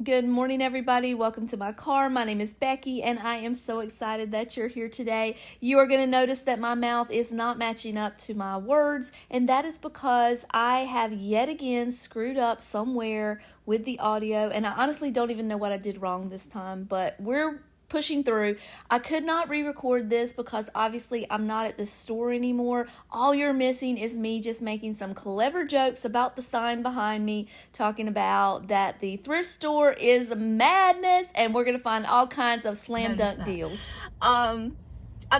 Good morning, everybody. Welcome to my car. My name is Becky, and I am so excited that you're here today. You are going to notice that my mouth is not matching up to my words, and that is because I have yet again screwed up somewhere with the audio, and I honestly don't even know what I did wrong this time, but we're pushing through. I could not re-record this because obviously I'm not at the store anymore. All you're missing is me just making some clever jokes about the sign behind me, talking about that the thrift store is madness and we're gonna find all kinds of slam dunk deals. I'm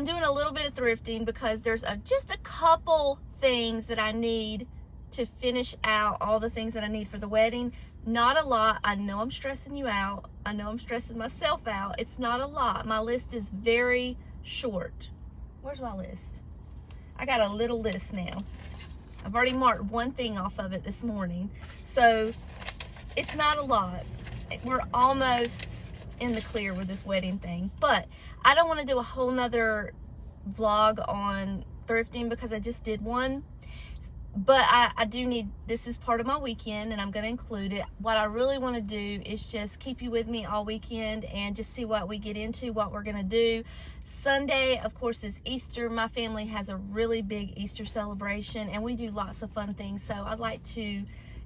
doing a little bit of thrifting because there's just a couple things that I need to finish out all the things that I need for the wedding. Not a lot. I know I'm stressing you out. I know I'm stressing myself out. It's not a lot. My list is very short. Where's my list? I got a little list now. I've already marked one thing off of it this morning. So it's not a lot. We're almost in the clear with this wedding thing. But I don't want to do a whole nother vlog on thrifting because I just did one. But I do need, this is part of my weekend and I'm going to include it. What I really want to do is just keep you with me all weekend and just see what we get into, what we're going to do. Sunday, of course, is Easter. My family has a really big Easter celebration and we do lots of fun things. So I'd like to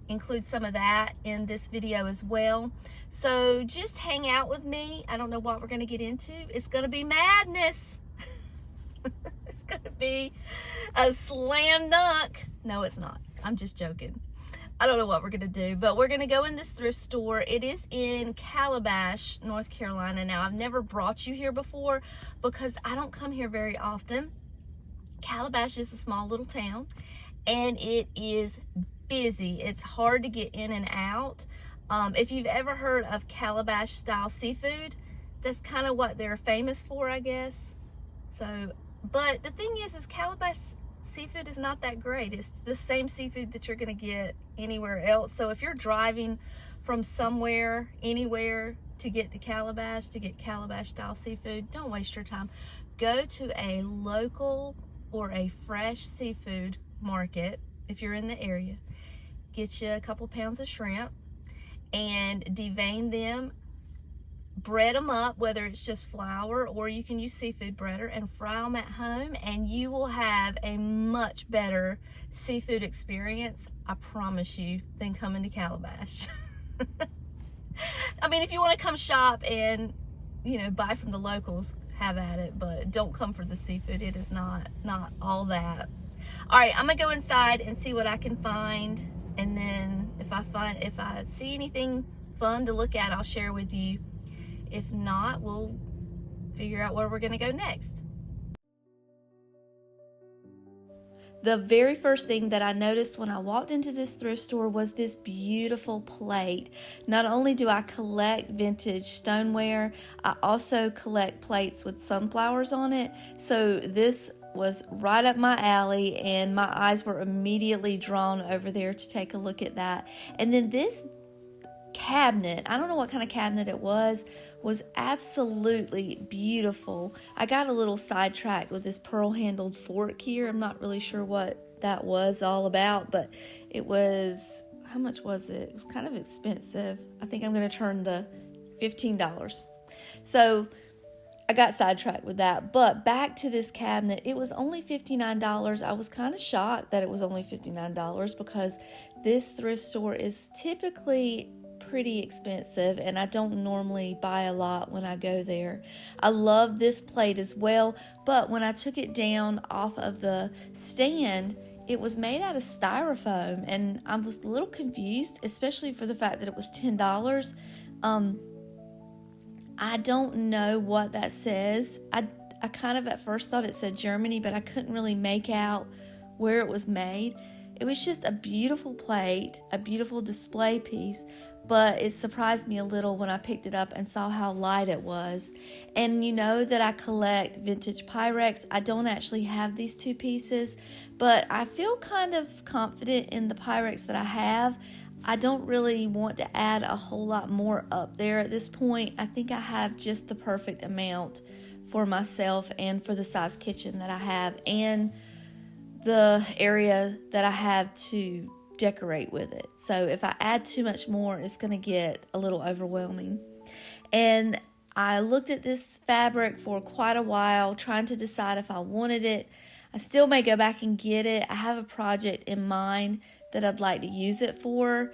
include some of that in this video as well. So just hang out with me. I don't know what we're going to get into. It's going to be madness. It's going to be a slam dunk. No, it's not. I'm just joking. I don't know what we're going to do, but we're going to go in this thrift store. It is in Calabash, North Carolina. Now, I've never brought you here before because I don't come here very often. Calabash is a small little town, and it is busy. It's hard to get in and out. If you've ever heard of Calabash-style seafood, that's kind of what they're famous for, I guess. So, but the thing is Calabash seafood is not that great. It's the same seafood that you're going to get anywhere else. So if you're driving from somewhere, anywhere to get Calabash style seafood, don't waste your time. Go to a local or a fresh seafood market if you're in the area. Get you a couple pounds of shrimp and devein them. Bread them up, whether it's just flour or you can use seafood breader, and fry them at home, and you will have a much better seafood experience, I promise you, than coming to Calabash. I mean, if you want to come shop and, you know, buy from the locals, have at it, but don't come for the seafood. It is not all that. All right, I'm gonna go inside and see what I can find, and then if I see anything fun to look at, I'll share with you. If not, we'll figure out where we're going to go next. The very first thing that I noticed when I walked into this thrift store was this beautiful plate. Not only do I collect vintage stoneware, I also collect plates with sunflowers on it. So this was right up my alley and my eyes were immediately drawn over there to take a look at that. And then this cabinet, I don't know what kind of cabinet it was absolutely beautiful. I got a little sidetracked with this pearl handled fork here. I'm not really sure what that was all about, but it was, how much was it? It was kind of expensive. I think I'm going to turn the $15. So I got sidetracked with that, but back to this cabinet, it was only $59. I was kind of shocked that it was only $59 because this thrift store is typically pretty expensive and I don't normally buy a lot when I go there. I love this plate as well, but when I took it down off of the stand, it was made out of styrofoam and I was a little confused, especially for the fact that it was $10. I don't know what that says. I kind of at first thought it said Germany, but I couldn't really make out where it was made. It was just a beautiful plate, a beautiful display piece, but it surprised me a little when I picked it up and saw how light it was. And you know that I collect vintage Pyrex. I don't actually have these two pieces, but I feel kind of confident in the Pyrex that I have. I don't really want to add a whole lot more up there at this point. I think I have just the perfect amount for myself and for the size kitchen that I have and the area that I have to decorate with it. So if I add too much more, it's going to get a little overwhelming. And I looked at this fabric for quite a while, trying to decide if I wanted it. I still may go back and get it. I have a project in mind that I'd like to use it for.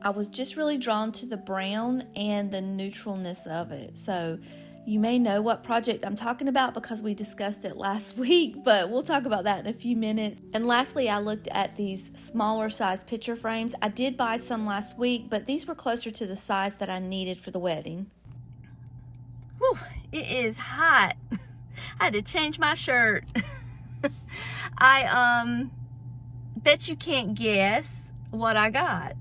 I was just really drawn to the brown and the neutralness of it. So you may know what project I'm talking about because we discussed it last week, but we'll talk about that in a few minutes. And lastly, I looked at these smaller size picture frames. I did buy some last week, but these were closer to the size that I needed for the wedding. Whew, it is hot. I had to change my shirt. I bet you can't guess what I got.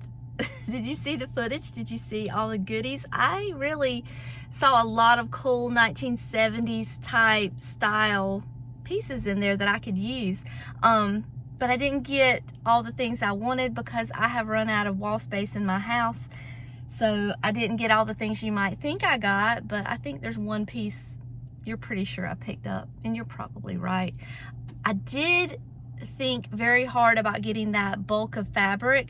Did you see the footage? Did you see all the goodies? I really saw a lot of cool 1970s type style pieces in there that I could use. But I didn't get all the things I wanted because I have run out of wall space in my house. So I didn't get all the things you might think I got, but I think there's one piece you're pretty sure I picked up, and you're probably right. I did think very hard about getting that bulk of fabric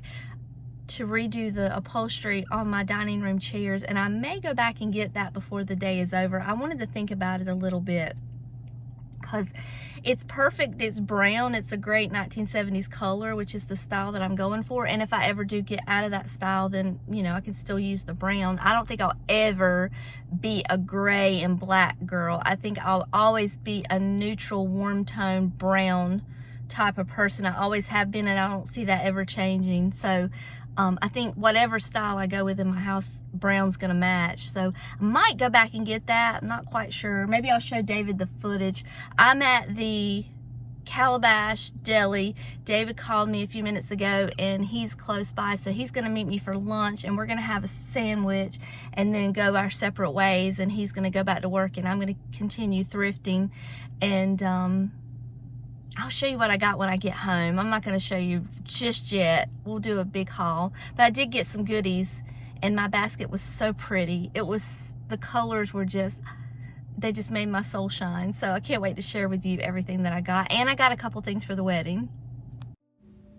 to redo the upholstery on my dining room chairs, and I may go back and get that before the day is over. I wanted to think about it a little bit because it's perfect. It's brown. It's a great 1970s color, which is the style that I'm going for. And if I ever do get out of that style, then, you know, I can still use the brown. I don't think I'll ever be a gray and black girl. I think I'll always be a neutral, warm tone brown type of person. I always have been, and I don't see that ever changing. So I think whatever style I go with in my house, brown's gonna match. So I might go back and get that. I'm not quite sure. Maybe I'll show David the footage. I'm at the Calabash Deli. David called me a few minutes ago, and he's close by, so he's gonna meet me for lunch, and we're gonna have a sandwich and then go our separate ways, and he's gonna go back to work, and I'm gonna continue thrifting. And I'll show you what I got when I get home. I'm not going to show you just yet. We'll do a big haul. But I did get some goodies, and my basket was so pretty. The colors were they just made my soul shine. So I can't wait to share with you everything that I got. And I got a couple things for the wedding.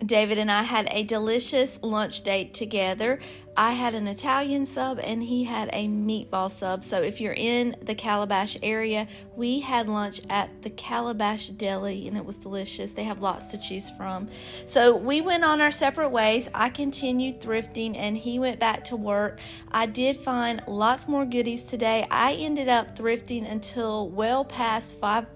David and I had a delicious lunch date together. I had an Italian sub and he had a meatball sub. So if you're in the Calabash area, we had lunch at the Calabash Deli and it was delicious. They have lots to choose from. So we went on our separate ways. I continued thrifting and he went back to work. I did find lots more goodies today. I ended up thrifting until well past 5.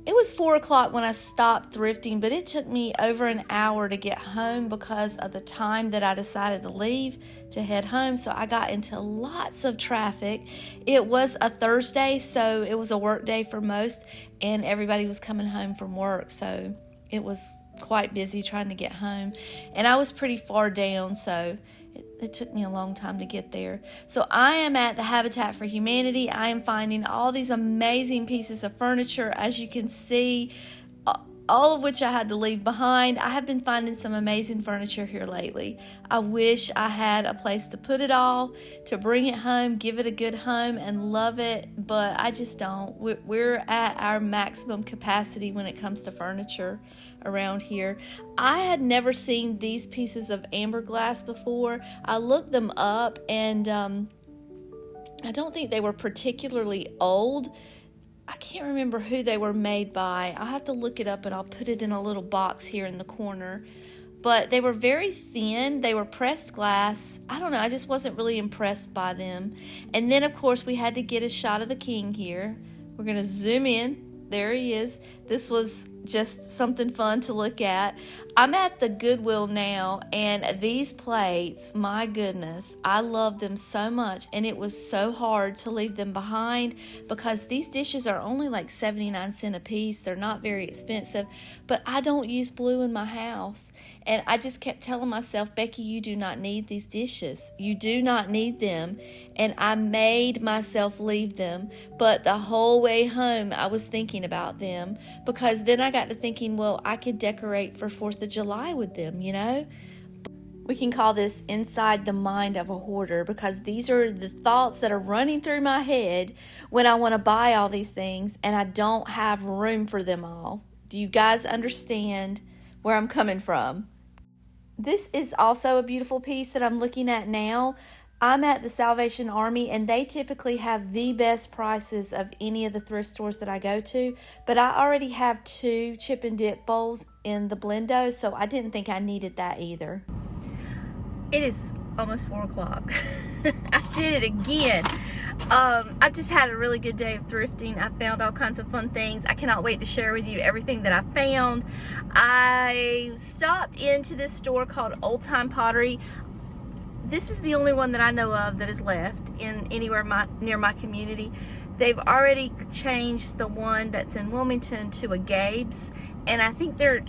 It was 4 o'clock when I stopped thrifting, but it took me over an hour to get home because of the time that I decided to leave to head home. So I got into lots of traffic. It was a Thursday, so it was a work day for most, and everybody was coming home from work. So it was quite busy trying to get home. And I was pretty far down, so it took me a long time to get there. So I am at the Habitat for Humanity. I am finding all these amazing pieces of furniture, as you can see, all of which I had to leave behind. I have been finding some amazing furniture here lately. I wish I had a place to put it all, to bring it home, give it a good home, and love it, but I just don't. We're at our maximum capacity when it comes to furniture around here. I had never seen these pieces of amber glass before. I looked them up, and I don't think they were particularly old. I can't remember who they were made by. I'll have to look it up, and I'll put it in a little box here in the corner. But they were very thin. They were pressed glass. I don't know. I just wasn't really impressed by them. And then, of course, we had to get a shot of the king here. We're going to zoom in. There he is. This was just something fun to look at. I'm at the Goodwill now, and these plates, my goodness, I love them so much, and it was so hard to leave them behind because these dishes are only like 79 cents a piece. They're not very expensive, but I don't use blue in my house, and I just kept telling myself, Becky, you do not need these dishes. You do not need them, and I made myself leave them, but the whole way home I was thinking about them because then I got to thinking, well, I could decorate for 4th of July with them, you know? We can call this inside the mind of a hoarder because these are the thoughts that are running through my head when I want to buy all these things and I don't have room for them all. Do you guys understand where I'm coming from? This is also a beautiful piece that I'm looking at now. I'm at the Salvation Army, and they typically have the best prices of any of the thrift stores that I go to. But I already have 2 chip and dip bowls in the Blendo, so I didn't think I needed that either. It is almost 4 o'clock. I did it again. I just had a really good day of thrifting. I found all kinds of fun things. I cannot wait to share with you everything that I found. I stopped into this store called Old Time Pottery. This is the only one that I know of that is left in anywhere near my community. They've already changed the one that's in Wilmington to a Gabe's, and I think they're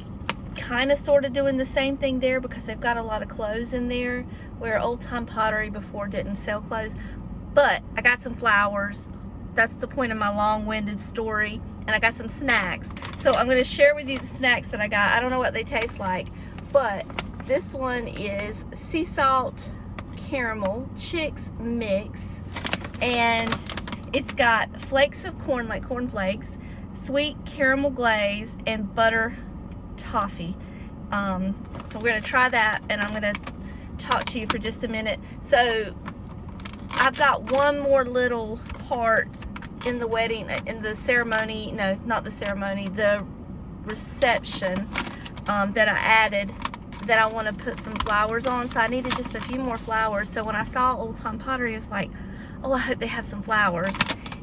kind of sort of doing the same thing there because they've got a lot of clothes in there, where Old Time Pottery before didn't sell clothes. But I got some flowers. That's the point of my long-winded story. And I got some snacks. So I'm going to share with you the snacks that I got. I don't know what they taste like, but this one is sea salt caramel Chicks mix, and it's got flakes of corn, like corn flakes, sweet caramel glaze, and butter toffee. So we're going to try that, and I'm going to talk to you for just a minute. So I've got one more little part in the wedding, in the ceremony, no, not the ceremony, the reception, that I added, that I want to put some flowers on. So I needed just a few more flowers. So when I saw Old Time Pottery, I was like, oh, I hope they have some flowers.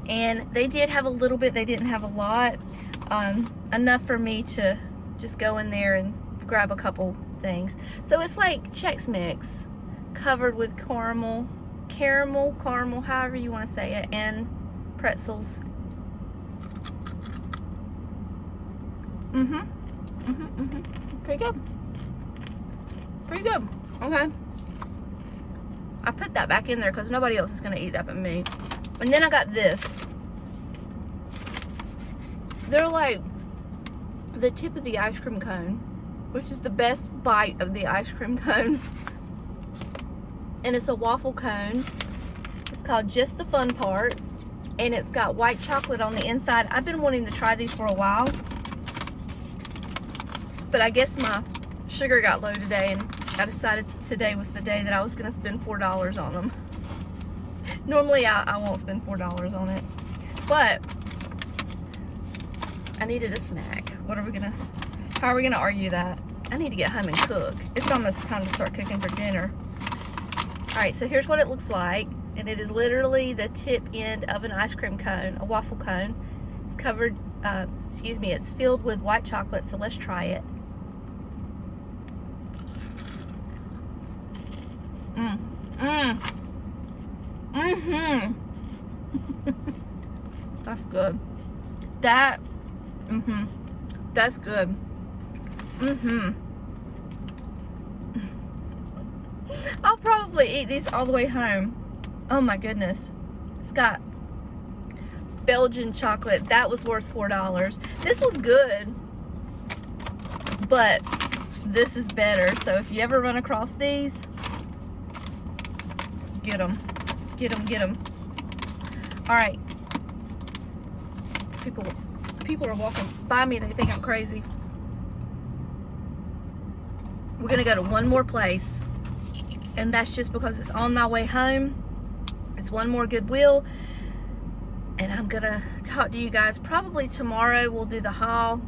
And they did have a little bit. They didn't have a lot, enough for me to just go in there and grab a couple things. So it's like Chex Mix covered with caramel, however you want to say it, and pretzels. Pretty good. Pretty good. Okay. I put that back in there because nobody else is going to eat that but me. And then I got this. They're like the tip of the ice cream cone, which is the best bite of the ice cream cone. And it's a waffle cone. It's called Just the Fun Part, and it's got white chocolate on the inside. I've been wanting to try these for a while, but I guess my sugar got low today, and I decided today was the day that I was going to spend $4 on them. Normally I won't spend $4 on it, but I needed a snack. How are we gonna argue that? I need to get home and cook. It's almost time to start cooking for dinner. Alright, so here's what it looks like. And it is literally the tip end of an ice cream cone, a waffle cone. It's covered, it's filled with white chocolate, so let's try it. That's good. That's good. I'll probably eat these all the way home. Oh my goodness. It's got Belgian chocolate. That was worth $4. This was good, but this is better. So if you ever run across these, get them. Get them. All right. People are walking by me. They think I'm crazy. We're going to go to one more place, and that's just because it's on my way home. It's one more Goodwill, and I'm going to talk to you guys probably tomorrow. We'll do the haul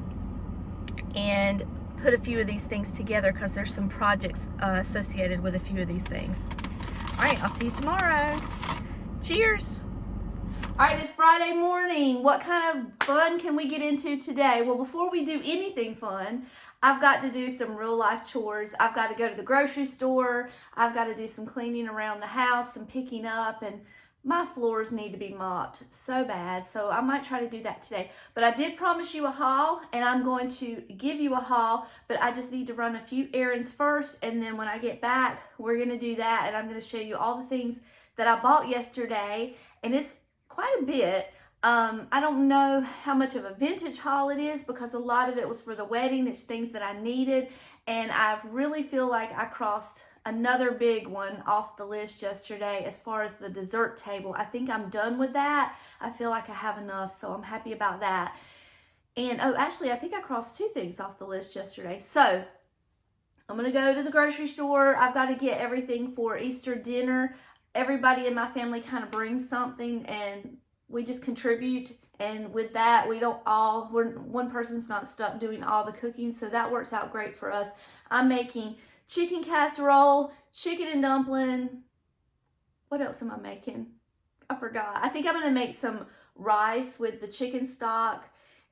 and put a few of these things together because there's some projects associated with a few of these things. All right, I'll see you tomorrow. Cheers. All right, it's Friday morning. What kind of fun can we get into today? Well, before we do anything fun, I've got to do some real life chores. I've got to go to the grocery store. I've got to do some cleaning around the house, some picking up, and my floors need to be mopped so bad. So I might try to do that today. But I did promise you a haul, and I'm going to give you a haul, but I just need to run a few errands first, and then when I get back, we're going to do that, and I'm going to show you all the things that I bought yesterday, and it's quite a bit. I don't know how much of a vintage haul it is because a lot of it was for the wedding. It's things that I needed, and I really feel like I crossed another big one off the list yesterday as far as the dessert table. I think I'm done with that. I feel like I have enough, so I'm happy about that. And oh, actually, I think I crossed 2 things off the list yesterday. So I'm gonna go to the grocery store. I've got to get everything for Easter dinner. Everybody in my family kind of brings something and we just contribute. And with that, one person's not stuck doing all the cooking, so that works out great for us. I'm making chicken casserole, chicken and dumpling. What else am I making? I forgot. I think I'm gonna make some rice with the chicken stock,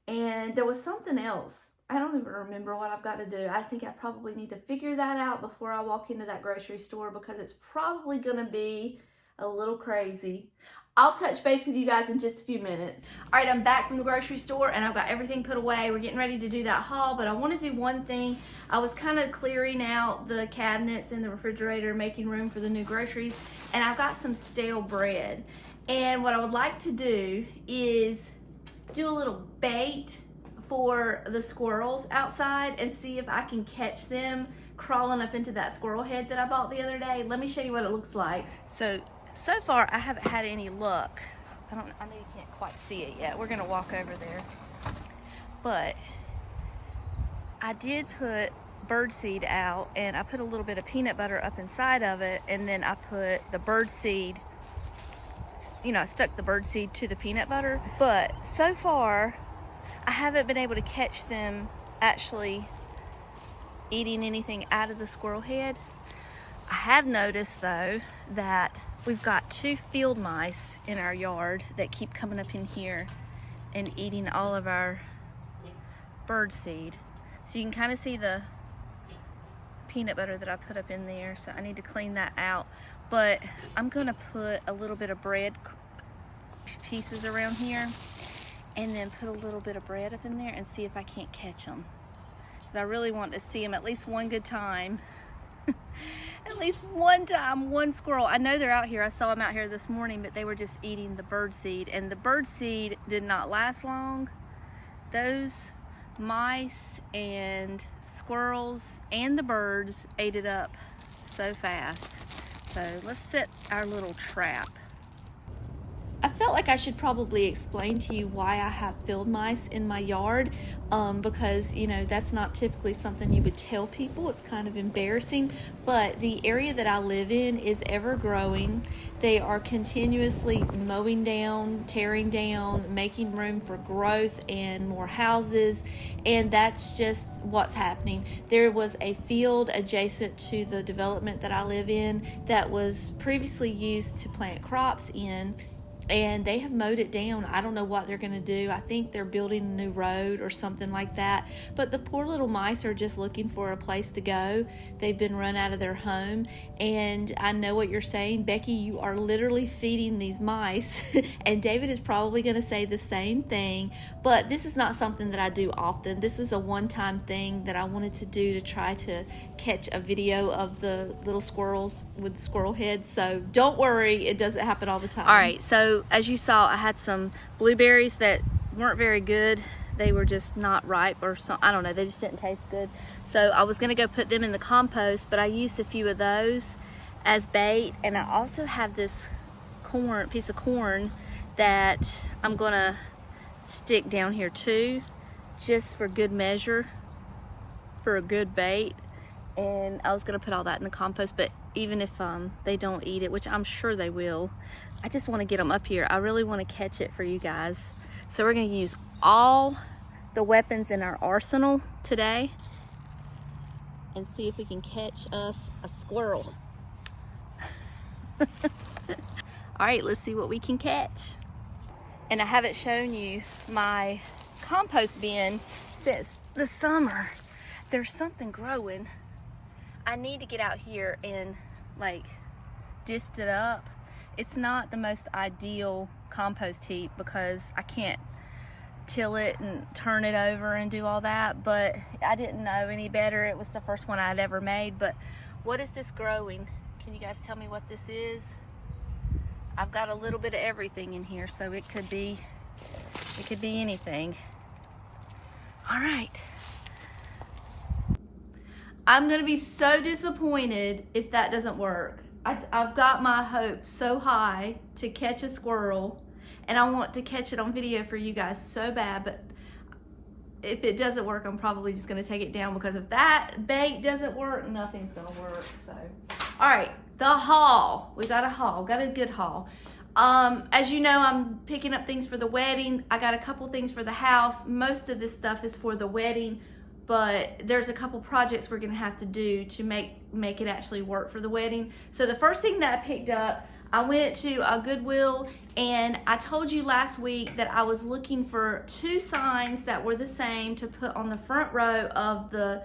and there was something else. I don't even remember what I've got to do. I think I probably need to figure that out before I walk into that grocery store because it's probably gonna be a little crazy. I'll touch base with you guys in just a few minutes. All right, I'm back from the grocery store and I've got everything put away. We're getting ready to do that haul, but I want to do one thing. I was kind of clearing out the cabinets in the refrigerator, making room for the new groceries, and I've got some stale bread. And what I would like to do is do a little bait for the squirrels outside and see if I can catch them crawling up into that squirrel head that I bought the other day. Let me show you what it looks like. So far I haven't had any luck. I know you can't quite see it yet. We're gonna walk over there. But I did put bird seed out and I put a little bit of peanut butter up inside of it, and then I put the bird seed, I stuck the bird seed to the peanut butter. But so far I haven't been able to catch them actually eating anything out of the squirrel head. I have noticed though that we've got 2 field mice in our yard that keep coming up in here and eating all of our bird seed. So you can kind of see the peanut butter that I put up in there, so I need to clean that out. But I'm gonna put a little bit of bread pieces around here and then put a little bit of bread up in there and see if I can't catch them, because I really want to see them at least one good time. At least one time, one squirrel. I know they're out here. I saw them out here this morning, but they were just eating the bird seed, and the bird seed did not last long. Those mice and squirrels and the birds ate it up so fast. So let's set our little trap. I felt like I should probably explain to you why I have field mice in my yard, because that's not typically something you would tell people. It's kind of embarrassing, but the area that I live in is ever growing. They are continuously mowing down, tearing down, making room for growth and more houses, and that's just what's happening. There was a field adjacent to the development that I live in that was previously used to plant crops in, and they have mowed it down. I don't know what they're going to do. I think they're building a new road or something like that. But the poor little mice are just looking for a place to go. They've been run out of their home. And I know what you're saying, Becky, you are literally feeding these mice. And David is probably going to say the same thing. But this is not something that I do often. This is a one-time thing that I wanted to do to try to catch a video of the little squirrels with squirrel heads. So don't worry, it doesn't happen all the time. All right, so as you saw, I had some blueberries that weren't very good. They were just not ripe or something. I don't know, they just didn't taste good. So I was gonna go put them in the compost, but I used a few of those as bait. And I also have this piece of corn that I'm gonna stick down here too, just for good measure, for a good bait. And I was gonna put all that in the compost, but even if they don't eat it, which I'm sure they will, I just want to get them up here. I really want to catch it for you guys. So we're going to use all the weapons in our arsenal today and see if we can catch us a squirrel. All right, let's see what we can catch. And I haven't shown you my compost bin since the summer. There's something growing. I need to get out here and dist it up. It's not the most ideal compost heap because I can't till it and turn it over and do all that, but I didn't know any better. It was the first one I'd ever made. But what is this growing? Can you guys tell me what this is? I've got a little bit of everything in here, so it could be anything. All right. I'm gonna be so disappointed if that doesn't work. I've got my hopes so high to catch a squirrel, and I want to catch it on video for you guys so bad, but if it doesn't work, I'm probably just gonna take it down, because if that bait doesn't work, nothing's gonna work. So, all right, the haul. We got a haul, got a good haul. As you know, I'm picking up things for the wedding. I got a couple things for the house. Most of this stuff is for the wedding, but there's a couple projects we're gonna have to do to make it actually work for the wedding. So the first thing that I picked up, I went to a Goodwill, and I told you last week that I was looking for 2 signs that were the same to put on the front row of the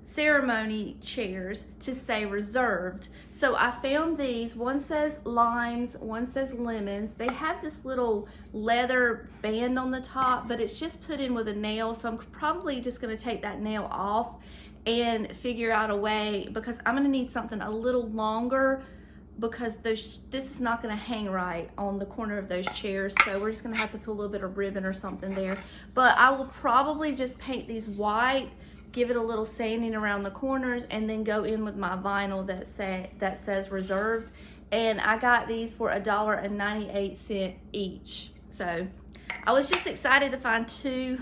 ceremony chairs to say reserved. So I found these. One says limes, one says lemons. They have this little leather band on the top, but it's just put in with a nail, so I'm probably just going to take that nail off and figure out a way, because I'm going to need something a little longer, because this is not going to hang right on the corner of those chairs. So we're just going to have to put a little bit of ribbon or something there. But I will probably just paint these white, give it a little sanding around the corners, and then go in with my vinyl that says reserved. And I got these for $1.98 each. So I was just excited to find 2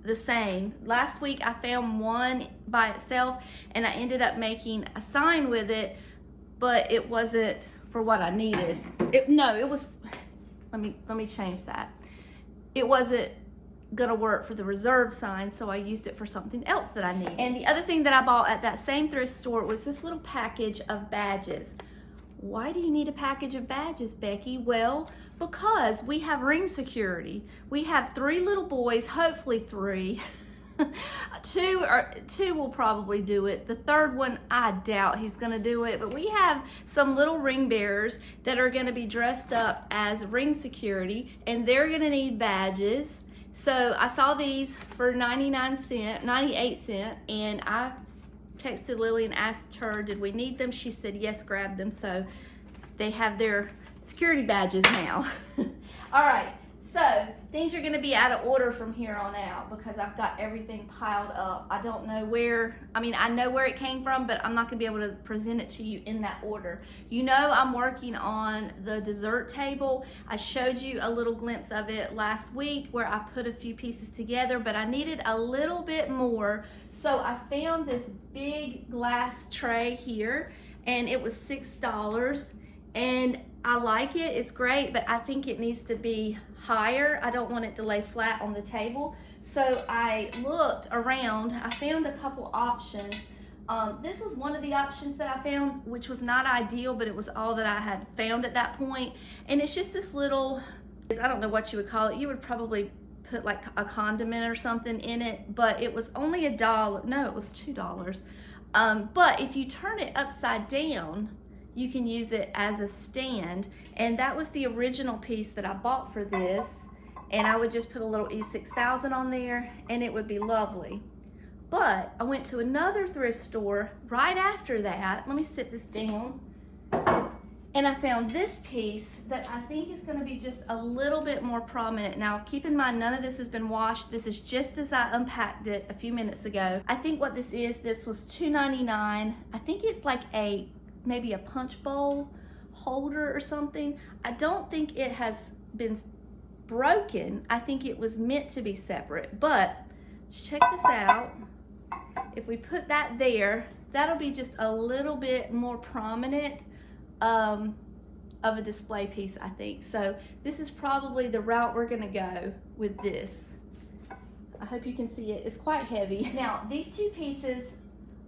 the same. Last week I found one by itself, and I ended up making a sign with it, but it wasn't for what I needed. It was, let me change that. It wasn't gonna work for the reserve sign, so I used it for something else that I needed. And the other thing that I bought at that same thrift store was this little package of badges. Why do you need a package of badges, Becky? Well, because we have ring security. We have 3 little boys, hopefully 3. Two will probably do it. The third one, I doubt he's gonna do it, but we have some little ring bearers that are gonna be dressed up as ring security, and they're gonna need badges. So I saw these for 98 cents, and I texted Lily and asked her, did we need them? She said, yes, grab them. So they have their security badges now. All right. So things are going to be out of order from here on out, because I've got everything piled up. I don't know where, I know where it came from, but I'm not going to be able to present it to you in that order. You know, I'm working on the dessert table. I showed you a little glimpse of it last week where I put a few pieces together, but I needed a little bit more. So I found this big glass tray here, and it was $6. And I like it, it's great, but I think it needs to be higher. I don't want it to lay flat on the table. So I looked around, I found a couple options. This was one of the options that I found, which was not ideal, but it was all that I had found at that point. And it's just this little, I don't know what you would call it. You would probably put like a condiment or something in it, but it was only $1. No, it was $2. But if you turn it upside down, you can use it as a stand. And that was the original piece that I bought for this. And I would just put a little E6000 on there, and it would be lovely. But I went to another thrift store right after that. Let me sit this down. And I found this piece that I think is going to be just a little bit more prominent. Now, keep in mind, none of this has been washed. This is just as I unpacked it a few minutes ago. I think what this was $2.99. I think it's like maybe a punch bowl holder or something. I don't think it has been broken. I think it was meant to be separate. But check this out. If we put that there, that'll be just a little bit more prominent of a display piece, I think. So this is probably the route we're gonna go with this. I hope you can see it. It's quite heavy. Now, these 2 pieces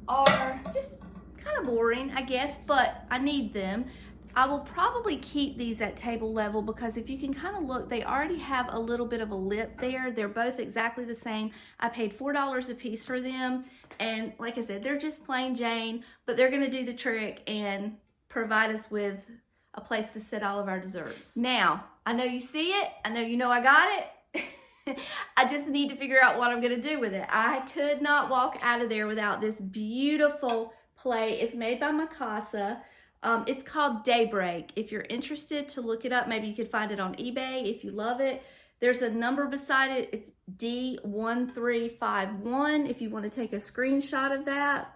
are just kind of boring, I guess, but I need them. I will probably keep these at table level, because if you can kind of look, they already have a little bit of a lip there. They're both exactly the same. I paid $4 a piece for them, and like I said, they're just plain Jane, but they're gonna do the trick and provide us with a place to set all of our desserts. Now, I know you see it. I know you know I got it. I just need to figure out what I'm gonna do with it. I could not walk out of there without this beautiful plate. It's made by Mikasa. It's called Daybreak. If you're interested to look it up, maybe you could find it on eBay if you love it. There's a number beside it. It's D1351 if you want to take a screenshot of that.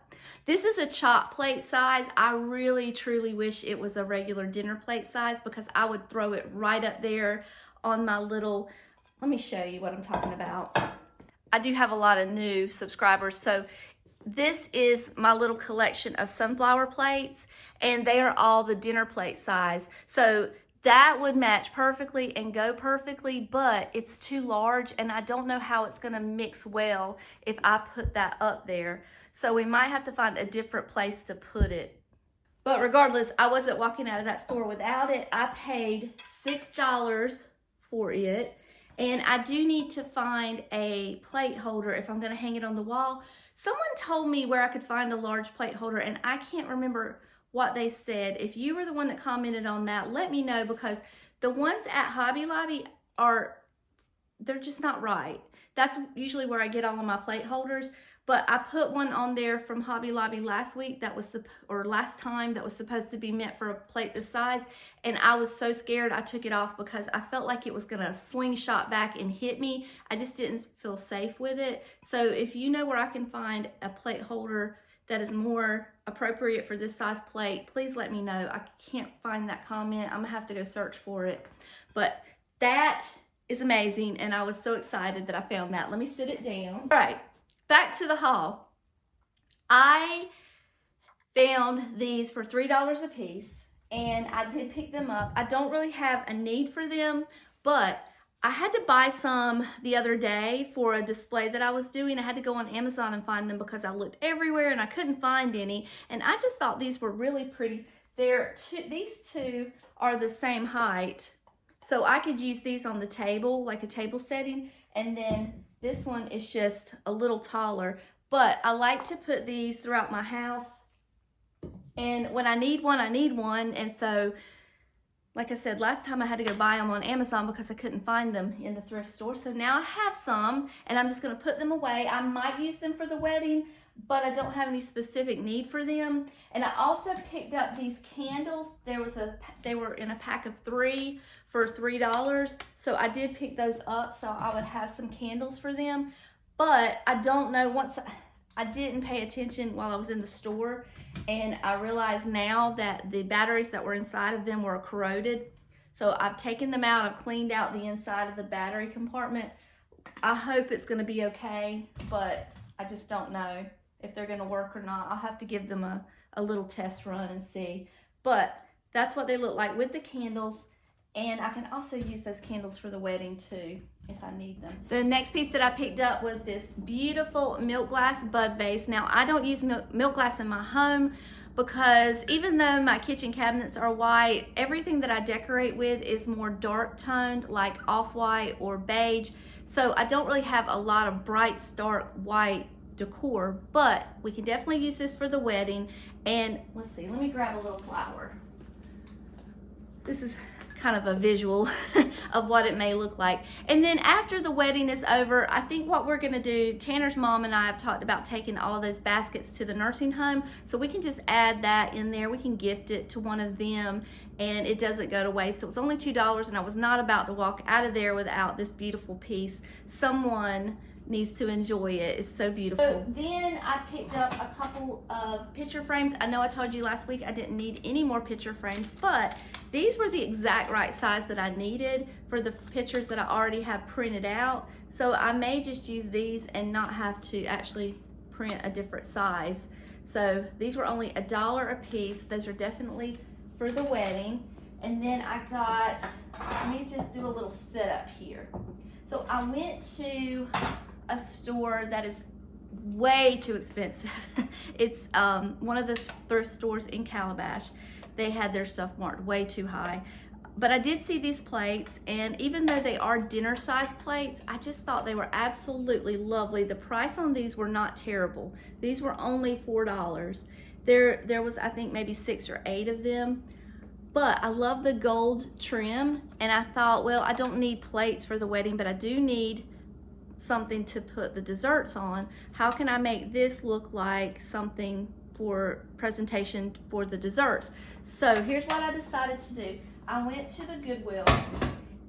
This is a chop plate size. I really, truly wish it was a regular dinner plate size, because I would throw it right up there on my little, let me show you what I'm talking about. I do have a lot of new subscribers. So this is my little collection of sunflower plates, and they are all the dinner plate size. So that would match perfectly and go perfectly, but it's too large and I don't know how it's gonna mix well if I put that up there. So we might have to find a different place to put it. But regardless, I wasn't walking out of that store without it. I paid $6 for it. And I do need to find a plate holder if I'm gonna hang it on the wall. Someone told me where I could find a large plate holder, and I can't remember what they said. If you were the one that commented on that, let me know, because the ones at Hobby Lobby they're just not right. That's usually where I get all of my plate holders. But I put one on there from Hobby Lobby last week last time that was supposed to be meant for a plate this size, and I was so scared I took it off because I felt like it was gonna slingshot back and hit me. I just didn't feel safe with it. So if you know where I can find a plate holder that is more appropriate for this size plate, please let me know. I can't find that comment. I'm gonna have to go search for it. But that is amazing, and I was so excited that I found that. Let me sit it down. All right. Back to the haul. I found these for $3 a piece, and I did pick them up. I don't really have a need for them, but I had to buy some the other day for a display that I was doing. I had to go on Amazon and find them because I looked everywhere and I couldn't find any, and I just thought these were really pretty. These two are the same height, so I could use these on the table, like a table setting, and then this one is just a little taller, but I like to put these throughout my house. And when I need one, And so, like I said, last time I had to go buy them on Amazon because I couldn't find them in the thrift store. So now I have some, and I'm just gonna put them away. I might use them for the wedding, but I don't have any specific need for them. And I also picked up these candles. They were in a pack of 3 for $3. So I did pick those up so I would have some candles for them. But I don't know, I didn't pay attention while I was in the store, and I realize now that the batteries that were inside of them were corroded. So I've taken them out, I've cleaned out the inside of the battery compartment. I hope it's gonna be okay, but I just don't know if they're gonna work or not. I'll have to give them a little test run and see. But that's what they look like with the candles. And I can also use those candles for the wedding too, if I need them. The next piece that I picked up was this beautiful milk glass bud vase. Now, I don't use milk glass in my home because even though my kitchen cabinets are white, everything that I decorate with is more dark toned, like off-white or beige. So I don't really have a lot of bright, stark white decor, but we can definitely use this for the wedding. And let's see, let me grab a little flower. This is kind of a visual of what it may look like. And then after the wedding is over, I think what we're gonna do, Tanner's mom and I have talked about taking all of those baskets to the nursing home, so we can just add that in there. We can gift it to one of them and it doesn't go to waste. So it's only $2, and I was not about to walk out of there without this beautiful piece. Someone needs to enjoy it. It's so beautiful. So then I picked up a couple of picture frames. I know I told you last week I didn't need any more picture frames, but these were the exact right size that I needed for the pictures that I already have printed out. So I may just use these and not have to actually print a different size. So these were only $1 a piece. Those are definitely for the wedding. And then I got, let me just do a little setup here. So I went to a store that is way too expensive. It's one of the thrift stores in Calabash. They had their stuff marked way too high. But I did see these plates, and even though they are dinner size plates, I just thought they were absolutely lovely. The price on these were not terrible. These were only $4. There was, I think, maybe 6 or 8 of them. But I love the gold trim, and I thought, well, I don't need plates for the wedding, but I do need something to put the desserts on. How can I make this look like something for presentation for the desserts? So here's what I decided to do. I went to the Goodwill,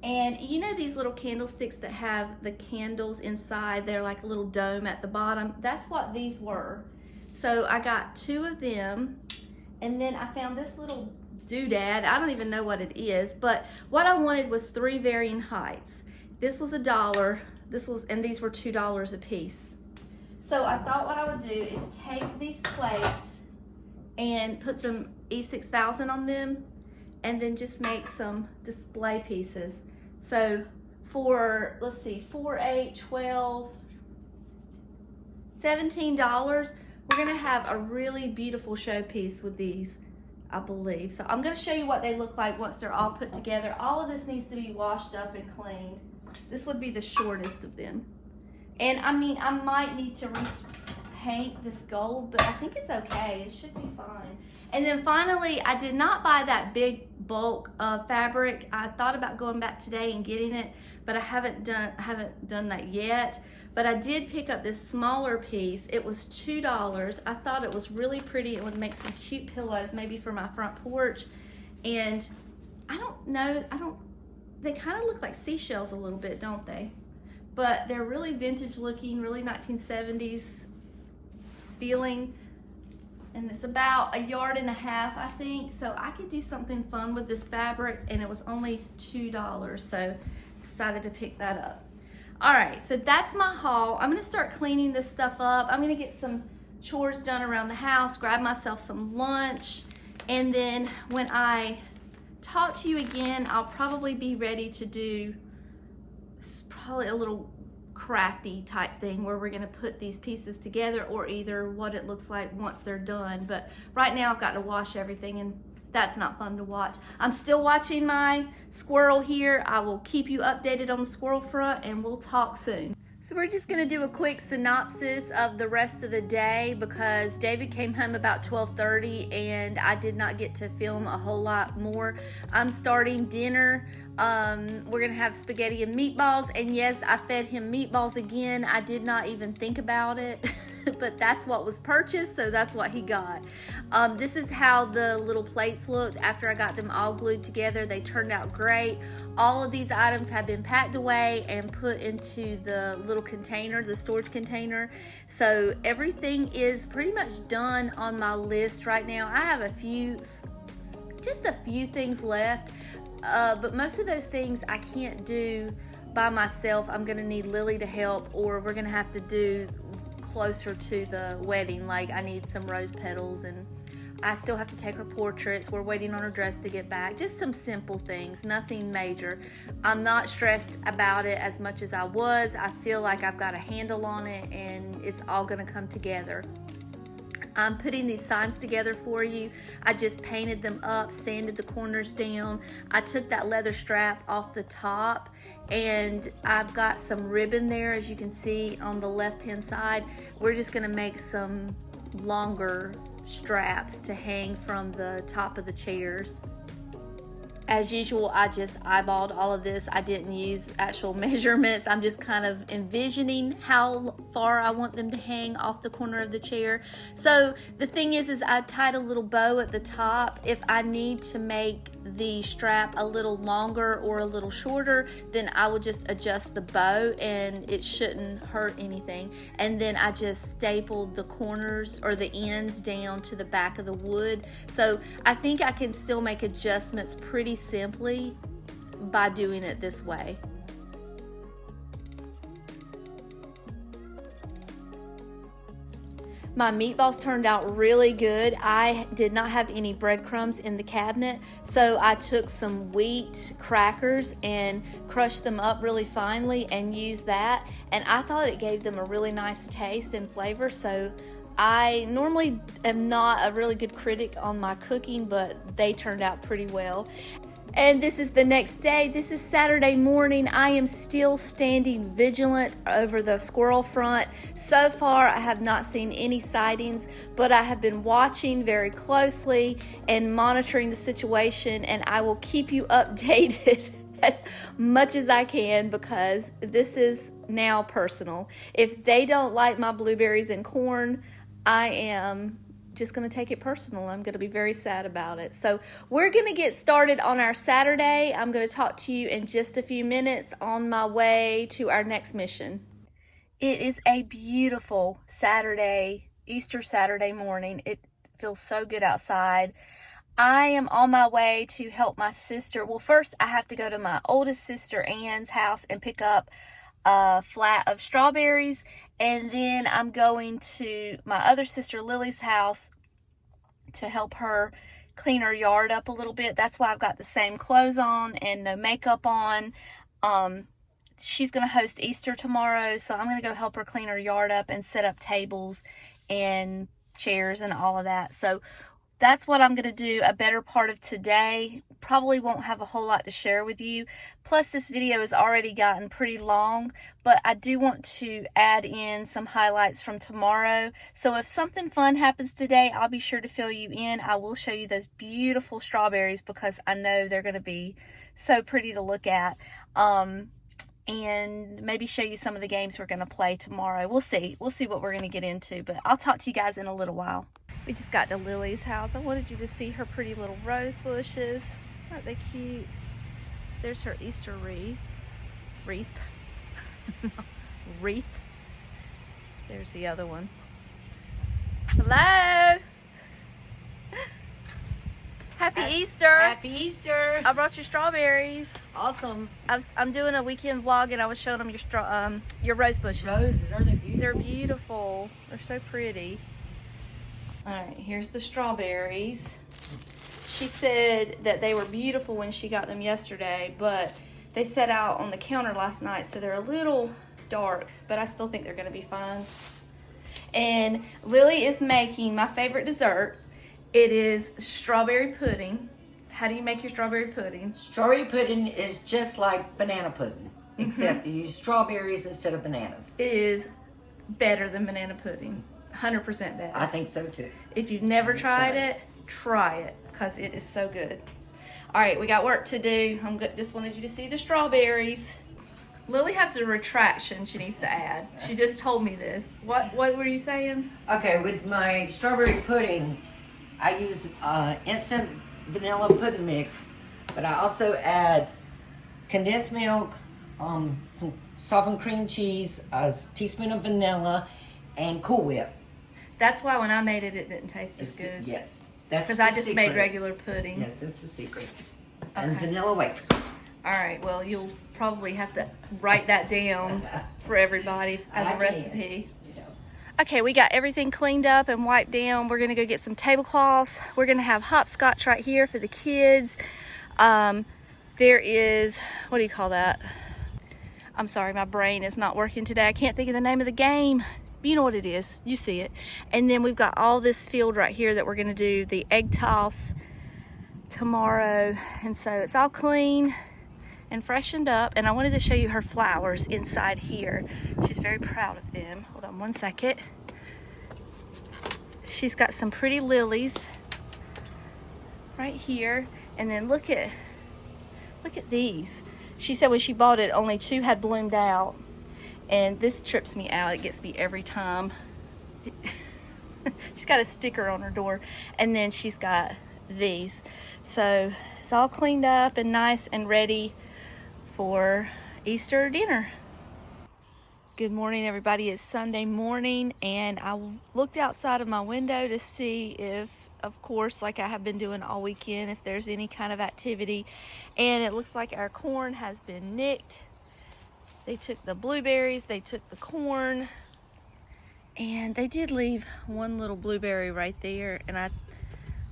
and you know these little candlesticks that have the candles inside? They're like a little dome at the bottom. That's what these were. So I got 2 of them, and then I found this little doodad. I don't even know what it is, but what I wanted was 3 varying heights. This was $1. and these were $2 a piece. So I thought what I would do is take these plates and put some E6000 on them, and then just make some display pieces. So for, let's see, 4, 8, 12, $17, we're gonna have a really beautiful showpiece with these, I believe. So I'm gonna show you what they look like once they're all put together. All of this needs to be washed up and cleaned. This would be the shortest of them. And I mean, I might need to paint this gold, but I think it's okay. It should be fine. And then finally, I did not buy that big bulk of fabric. I thought about going back today and getting it, but I haven't done that yet. But I did pick up this smaller piece. It was $2. I thought it was really pretty. It would make some cute pillows, maybe for my front porch. And I don't know, they kind of look like seashells a little bit, don't they? But they're really vintage looking, really 1970s feeling. And it's about 1.5 yards, I think. So I could do something fun with this fabric, and it was only $2. So decided to pick that up. All right, so that's my haul. I'm gonna start cleaning this stuff up. I'm gonna get some chores done around the house, grab myself some lunch, and then when I talk to you again, I'll probably be ready to do probably a little crafty type thing where we're gonna put these pieces together, or either what it looks like once they're done. But right now I've got to wash everything, and that's not fun to watch. I'm still watching my squirrel here. I will keep you updated on the squirrel front, and we'll talk soon. So we're just gonna do a quick synopsis of the rest of the day because David came home about 12:30 and I did not get to film a whole lot more. I'm starting dinner. We're gonna have spaghetti and meatballs, and yes, I fed him meatballs again. I did not even think about it. But that's what was purchased, so that's what he got. This is how the little plates looked after I got them all glued together. They turned out great. All of these items have been packed away and put into the little container, the storage container. So everything is pretty much done on my list right now. I have just a few things left, but most of those things I can't do by myself. I'm gonna need Lily to help, or we're gonna have to do closer to the wedding. Like I need some rose petals, and I still have to take her portraits. We're waiting on her dress to get back. Just some simple things, nothing major. I'm not stressed about it as much as I was. I feel like I've got a handle on it, and it's all gonna come together. I'm putting these signs together for you. I just painted them up, sanded the corners down. I took that leather strap off the top, and I've got some ribbon there, as you can see on the left-hand side. We're just gonna make some longer straps to hang from the top of the chairs. As usual, I just eyeballed all of this. I didn't use actual measurements. I'm just kind of envisioning how far I want them to hang off the corner of the chair. So the thing is I tied a little bow at the top. If I need to make the strap a little longer or a little shorter, then I will just adjust the bow, and it shouldn't hurt anything. And then I just stapled the corners or the ends down to the back of the wood. So I think I can still make adjustments pretty simply by doing it this way. My meatballs turned out really good. I did not have any breadcrumbs in the cabinet, so I took some wheat crackers and crushed them up really finely and used that, and I thought it gave them a really nice taste and flavor. So I normally am not a really good critic on my cooking, but they turned out pretty well. And this is the next day. This is Saturday morning. I am still standing vigilant over the squirrel front. So far, I have not seen any sightings, but I have been watching very closely and monitoring the situation, and I will keep you updated as much as I can, because this is now personal. If they don't like my blueberries and corn, I am just going to take it personal. I'm going to be very sad about it. So we're going to get started on our Saturday. I'm going to talk to you in just a few minutes on my way to our next mission. It is a beautiful Saturday, Easter Saturday morning. It feels so good outside. I am on my way to help my sister. Well, first I have to go to my oldest sister Anne's house and pick up a flat of strawberries, and then I'm going to my other sister Lily's house to help her clean her yard up a little bit. That's why I've got the same clothes on and no makeup on. She's going to host Easter tomorrow, so I'm going to go help her clean her yard up and set up tables and chairs and all of that. So that's what I'm going to do a better part of today. Probably won't have a whole lot to share with you. Plus, this video has already gotten pretty long, but I do want to add in some highlights from tomorrow. So if something fun happens today, I'll be sure to fill you in. I will show you those beautiful strawberries because I know they're going to be so pretty to look at. And maybe show you some of the games we're going to play tomorrow. We'll see. We'll see what we're going to get into, but I'll talk to you guys in a little while. We just got to Lily's house. I wanted you to see her pretty little rose bushes. Aren't they cute? There's her Easter wreath. Wreath. There's the other one. Hello. Happy Easter. Happy Easter. I brought you strawberries. Awesome. I'm doing a weekend vlog and I was showing them your rose bushes. Roses, are they beautiful? They're beautiful. They're so pretty. All right, here's the strawberries. She said that they were beautiful when she got them yesterday, but they set out on the counter last night, so they're a little dark, but I still think they're going to be fine. And Lily is making my favorite dessert. It is strawberry pudding. How do you make your strawberry pudding? Strawberry pudding is just like banana pudding, except you use strawberries instead of bananas. It is better than banana pudding. 100% better. I think so too. If you've never tried it, try it because it is so good. All right, we got work to do. Just wanted you to see the strawberries. Lily has a retraction she needs to add. She just told me this. What were you saying? Okay, with my strawberry pudding, I use instant vanilla pudding mix, but I also add condensed milk, some softened cream cheese, a teaspoon of vanilla, and Cool Whip. That's why when I made it, it didn't taste as good. Yes, that's because I just made regular pudding. Yes, that's the secret. Okay. And vanilla wafers. All right, well, you'll probably have to write that down for everybody as a recipe. Okay, we got everything cleaned up and wiped down. We're gonna go get some tablecloths. We're gonna have hopscotch right here for the kids. There is, what do you call that? I'm sorry, my brain is not working today. I can't think of the name of the game. You know what it is, you see it. And then we've got all this field right here that we're gonna do the egg toss tomorrow. And so it's all clean and freshened up, and I wanted to show you her flowers inside here. She's very proud of them. Hold on one second. She's got some pretty lilies right here, and then look at these. She said when she bought it, only 2 had bloomed out, and this trips me out. It gets me every time. She's got a sticker on her door, and then she's got these. So it's all cleaned up and nice and ready for Easter dinner. Good morning, everybody. It's Sunday morning, and I looked outside of my window to see if, of course, like I have been doing all weekend, if there's any kind of activity, and it looks like our corn has been nicked. They took the blueberries, they took the corn, and they did leave one little blueberry right there, and I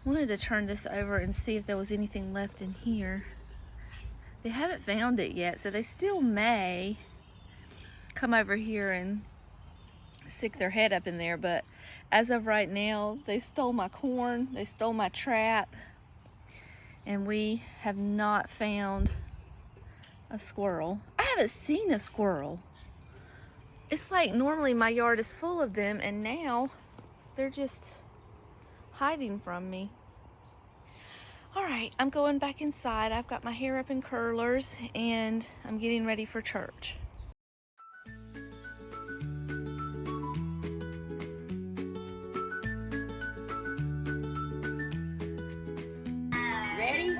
wanted to turn this over and see if there was anything left in here. They haven't found it yet, so they still may come over here and stick their head up in there, but as of right now, they stole my corn, they stole my trap, and we have not found a squirrel. I haven't seen a squirrel. It's like normally my yard is full of them, and now they're just hiding from me. All right, I'm going back inside. I've got my hair up in curlers, and I'm getting ready for church. Ready?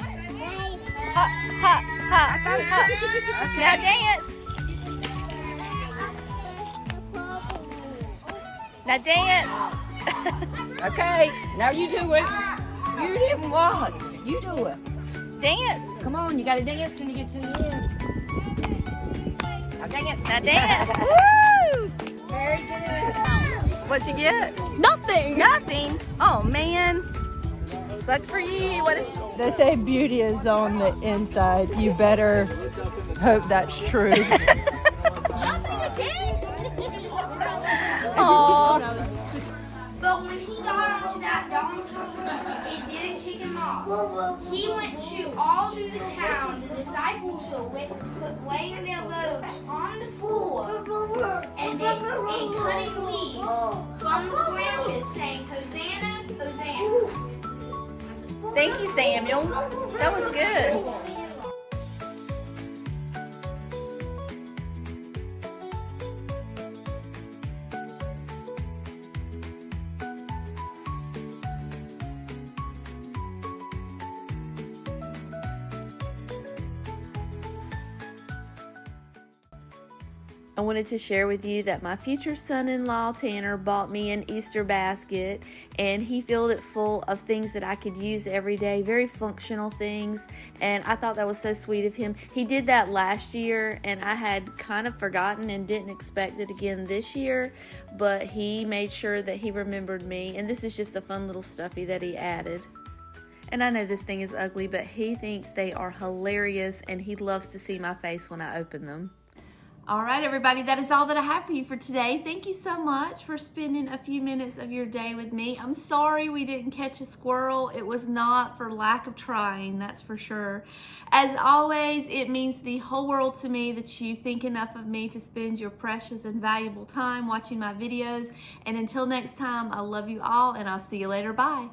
Hop, hop, hop, hop. Okay. Now dance. Now dance. Okay, now you do it. You didn't watch. You do it. Dance. Come on, you gotta dance when you get to the end. dang it. Now dance. Woo! Very good. What'd you get? Nothing. Nothing. Oh, man. Sucks for you. What is... They say beauty is on the inside. You better hope that's true. Aw. But when he got onto that donkey, it didn't kick him off. He went to all through the town. The disciples were laying their loaves on the floor and cutting leaves from the branches, saying, "Hosanna, Hosanna." Thank you, Samuel. That was good. I wanted to share with you that my future son-in-law Tanner bought me an Easter basket, and he filled it full of things that I could use every day, very functional things, and I thought that was so sweet of him. He did that last year, and I had kind of forgotten and didn't expect it again this year, but he made sure that he remembered me, and this is just a fun little stuffy that he added. And I know this thing is ugly, but he thinks they are hilarious, and he loves to see my face when I open them. All right, everybody, that is all that I have for you for today. Thank you so much for spending a few minutes of your day with me. I'm sorry we didn't catch a squirrel. It was not for lack of trying, that's for sure. As always, it means the whole world to me that you think enough of me to spend your precious and valuable time watching my videos. And until next time, I love you all, and I'll see you later. Bye.